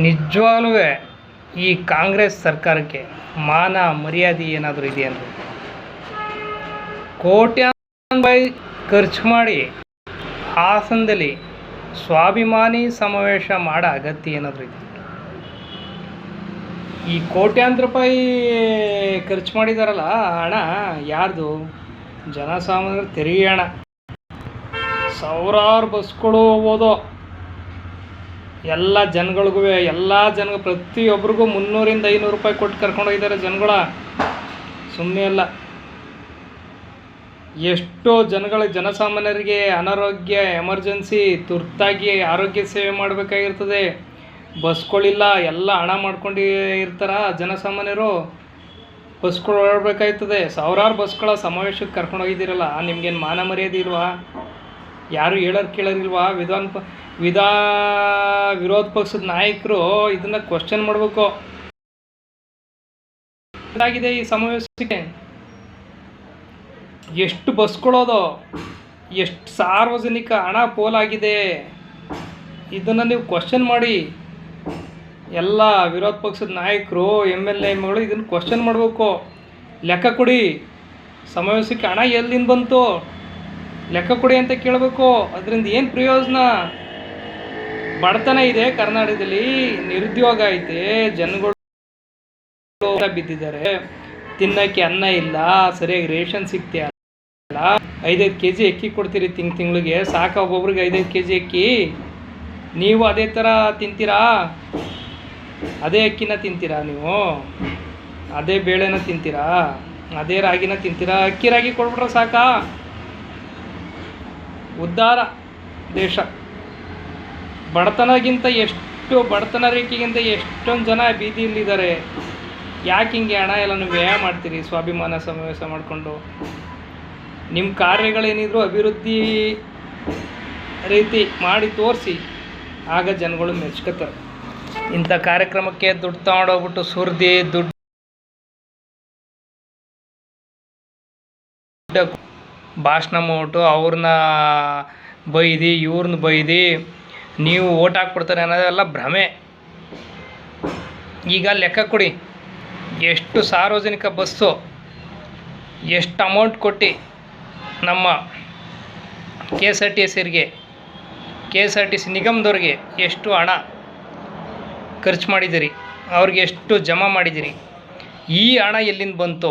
ನಿಜವಾಗ್ಲೂ ಈ ಕಾಂಗ್ರೆಸ್ ಸರ್ಕಾರಕ್ಕೆ ಮಾನ ಮರ್ಯಾದೆ ಏನಾದರೂ ಇದೆ ಅಂದರೆ ಕೋಟ್ಯಾಂತರ ರೂಪಾಯಿ ಖರ್ಚು ಮಾಡಿ ಹಾಸನದಲ್ಲಿ ಸ್ವಾಭಿಮಾನಿ ಸಮಾವೇಶ ಮಾಡೋ ಅಗತ್ಯ ಏನಾದರೂ ಇದೆ? ಈ ಕೋಟ್ಯಾಂತರ ರೂಪಾಯಿ ಖರ್ಚು ಮಾಡಿದಾರಲ್ಲ, ಹಣ ಯಾರ್ದು? ಜನಸಾಮಾನ್ಯರ ತೆರಿಗೆ ಹಣ. ಸಾವಿರಾರು ಬಸ್ಗಳು ಹೋಗೋದು, ಎಲ್ಲ ಜನಗಳಿಗೂ ಪ್ರತಿಯೊಬ್ಬರಿಗೂ 300ರಿಂದ 500 ರೂಪಾಯಿ ಕೊಟ್ಟು ಕರ್ಕೊಂಡೋಗಿದ್ದಾರೆ ಜನಗಳ. ಸುಮ್ಮನೆ ಅಲ್ಲ, ಎಷ್ಟೋ ಜನಸಾಮಾನ್ಯರಿಗೆ ಅನಾರೋಗ್ಯ, ಎಮರ್ಜೆನ್ಸಿ, ತುರ್ತಾಗಿ ಆರೋಗ್ಯ ಸೇವೆ ಮಾಡಬೇಕಾಗಿರ್ತದೆ. ಬಸ್ಗಳಿಲ್ಲ, ಎಲ್ಲ ಹಣ ಮಾಡ್ಕೊಂಡು ಇರ್ತಾರ ಜನಸಾಮಾನ್ಯರು. ಬಸ್ಗಳು ಓಡಾಡಬೇಕಾಗ್ತದೆ. ಸಾವಿರಾರು ಬಸ್ಗಳ ಸಮಾವೇಶಕ್ಕೆ ಕರ್ಕೊಂಡೋಗಿದ್ದೀರಲ್ಲ, ನಿಮ್ಗೇನು ಮಾನ ಮರ್ಯಾದೆ ಇಲ್ವಾ? ಯಾರು ಹೇಳೋರು ಕೇಳೋರಿಲ್ವಾ? ವಿರೋಧ ಪಕ್ಷದ ನಾಯಕರು ಇದನ್ನು ಕ್ವಶನ್ ಮಾಡಬೇಕು. ಇದಾಗಿದೆ ಈ ಸಮಾವೇಶಕ್ಕೆ. ಎಷ್ಟು ಬಸ್ಗಳೋದು, ಎಷ್ಟು ಸಾರ್ವಜನಿಕ ಹಣ ಪೋಲಾಗಿದೆ, ಇದನ್ನು ನೀವು ಕ್ವಶನ್ ಮಾಡಿ. ಎಲ್ಲ ವಿರೋಧ ಪಕ್ಷದ ನಾಯಕರು, MLA ಗಳು ಇದನ್ನು ಕ್ವಶನ್ ಮಾಡಬೇಕು. ಲೆಕ್ಕ ಕೊಡಿ, ಸಮಾವೇಶಕ್ಕೆ ಹಣ ಎಲ್ಲಿಂದ ಬಂತು ಲೆಕ್ಕ ಕೊಡಿ ಅಂತ ಕೇಳಬೇಕು. ಅದರಿಂದ ಏನು ಪ್ರಯೋಜನ? ಬಡತನ ಇದೆ ಕರ್ನಾಟಕದಲ್ಲಿ, ನಿರುದ್ಯೋಗ ಐತೆ, ಜನಗಳು ಬಿದ್ದಿದ್ದಾರೆ, ತಿನ್ನೋಕ್ಕೆ ಅನ್ನ ಇಲ್ಲ, ಸರಿಯಾಗಿ ರೇಷನ್ ಸಿಗ್ತಾ ಇಲ್ಲ. 5-5 kg ಅಕ್ಕಿ ಕೊಡ್ತೀರಿ ತಿಂಗಳಿಗೆ, ಸಾಕ ಒಬ್ಬೊಬ್ರಿಗೆ 5-5 kg ಅಕ್ಕಿ. ನೀವು ಅದೇ ಥರ ತಿಂತೀರಾ? ಅದೇ ಅಕ್ಕಿನ ತಿಂತೀರಾ ನೀವು? ಅದೇ ಬೇಳೆನ ತಿಂತೀರಾ? ಅದೇ ರಾಗಿನ ತಿಂತೀರಾ? ಅಕ್ಕಿ ರಾಗಿ ಕೊಟ್ಬಿಟ್ರೆ ಸಾಕಾ? ಉದ್ಧಾರ ದೇಶ. ಬಡತನ ರೇಖೆಗಿಂತ ಎಷ್ಟೊಂದು ಜನ ಬೀದಿಯಲ್ಲಿದ್ದಾರೆ. ಯಾಕೆ ಹಿಂಗೆ ಹಣ ಎಲ್ಲ ನೀವು ವ್ಯಯ ಮಾಡ್ತೀರಿ ಸ್ವಾಭಿಮಾನ ಸಮಾವೇಶ ಮಾಡಿಕೊಂಡು? ನಿಮ್ಮ ಕಾರ್ಯಗಳೇನಿದ್ರು ಅಭಿವೃದ್ಧಿ ರೀತಿ ಮಾಡಿ ತೋರಿಸಿ, ಆಗ ಜನಗಳು ಮೆಚ್ಕೋತಾರೆ. ಇಂಥ ಕಾರ್ಯಕ್ರಮಕ್ಕೆ ದುಡ್ಡು ತಗೊಂಡೋಗ್ಬಿಟ್ಟು ಸುರಿದು ದುಡ್ಡು ಭಾಷಣ ಮಾಡ್ಬಿಟ್ಟು ಅವ್ರನ್ನ ಬೈದು ಇವ್ರನ್ನ ಬೈದು ನೀವು ಓಟ್ ಹಾಕ್ಬಿಡ್ತಾರೆ ಅನ್ನೋದೆಲ್ಲ ಭ್ರಮೆ. ಈಗ ಲೆಕ್ಕ ಕೊಡಿ, ಎಷ್ಟು ಸಾರ್ವಜನಿಕ ಬಸ್ಸು, ಎಷ್ಟು ಅಮೌಂಟ್ ಕೊಟ್ಟು ನಮ್ಮ KSRTC ನಿಗಮದವ್ರಿಗೆ ಎಷ್ಟು ಹಣ ಖರ್ಚು ಮಾಡಿದ್ದೀರಿ, ಅವ್ರಿಗೆ ಎಷ್ಟು ಜಮಾ ಮಾಡಿದ್ದೀರಿ, ಈ ಹಣ ಎಲ್ಲಿಂದ ಬಂತು?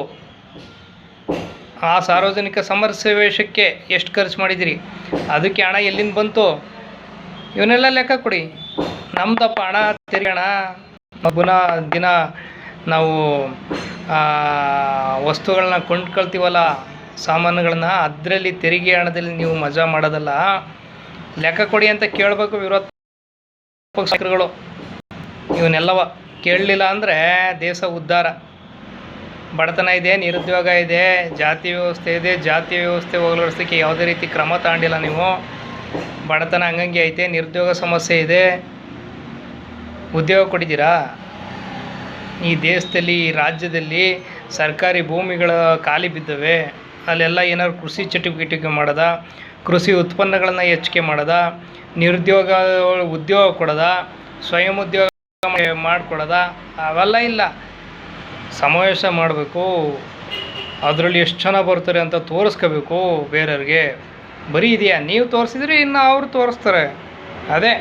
ಆ ಸಾರ್ವಜನಿಕ ಸಮಾವೇಶಕ್ಕೆ ಎಷ್ಟು ಖರ್ಚು ಮಾಡಿದ್ದೀರಿ, ಅದಕ್ಕೆ ಹಣ ಎಲ್ಲಿಂದ ಬಂತು? ಇವನ್ನೆಲ್ಲ ಲೆಕ್ಕ ಕೊಡಿ. ನಮ್ಮದಪ್ಪ ಹಣ, ತೆರಿಗೆ ಹಣ. ದಿನ ನಾವು ವಸ್ತುಗಳನ್ನ ಕೊಂಡ್ಕೊಳ್ತೀವಲ್ಲ, ಸಾಮಾನುಗಳನ್ನ, ಅದರಲ್ಲಿ ತೆರಿಗೆ ಹಣದಲ್ಲಿ ನೀವು ಮಜಾ ಮಾಡೋದಲ್ಲ. ಲೆಕ್ಕ ಕೊಡಿ ಅಂತ ಕೇಳಬೇಕು ವಿರೋಧ ಪಕ್ಷಗಳು. ಇವನ್ನೆಲ್ಲವ ಕೇಳಲಿಲ್ಲ ಅಂದರೆ ದೇಶ ಉದ್ಧಾರ. ಬಡತನ ಇದೆ, ನಿರುದ್ಯೋಗ ಇದೆ, ಜಾತಿ ವ್ಯವಸ್ಥೆ ಇದೆ. ಜಾತಿ ವ್ಯವಸ್ಥೆ ಹೋಗಲಾಡಿಸೋಕ್ಕೆ ಯಾವುದೇ ರೀತಿ ಕ್ರಮ ತಗೊಂಡಿಲ್ಲ ನೀವು. ಬಡತನ ಹಂಗಂಗೆ ಐತೆ, ನಿರುದ್ಯೋಗ ಸಮಸ್ಯೆ ಇದೆ. ಉದ್ಯೋಗ ಕೊಟ್ಟಿದ್ದೀರಾ? ಈ ದೇಶದಲ್ಲಿ, ಈ ರಾಜ್ಯದಲ್ಲಿ ಸರ್ಕಾರಿ ಭೂಮಿಗಳ ಖಾಲಿ ಬಿದ್ದವೆ. ಅಲ್ಲೆಲ್ಲ ಏನಾದ್ರು ಕೃಷಿ ಚಟುವಟಿಕೆ ಮಾಡೋದ, ಕೃಷಿ ಉತ್ಪನ್ನಗಳನ್ನು ಹೆಚ್ಚಿಗೆ ಮಾಡೋದ, ಉದ್ಯೋಗ ಕೊಡೋದ, ಸ್ವಯಂ ಉದ್ಯೋಗ ಮಾಡಿಕೊಡೋದ? ಅವೆಲ್ಲ ಇಲ್ಲ. ಸಮಾವೇಶ ಮಾಡಬೇಕು, ಅದರಲ್ಲಿ ಎಷ್ಟು ಜನ ಬರ್ತಾರೆ ಅಂತ ತೋರಿಸ್ಕೋಬೇಕು ಬೇರೆಯವ್ರಿಗೆ. ಬರೀ ಇದೆಯಾ? ನೀವು ತೋರಿಸಿದ್ರೆ ಇನ್ನು ಅವರು ತೋರಿಸ್ತಾರೆ. ಅದೇ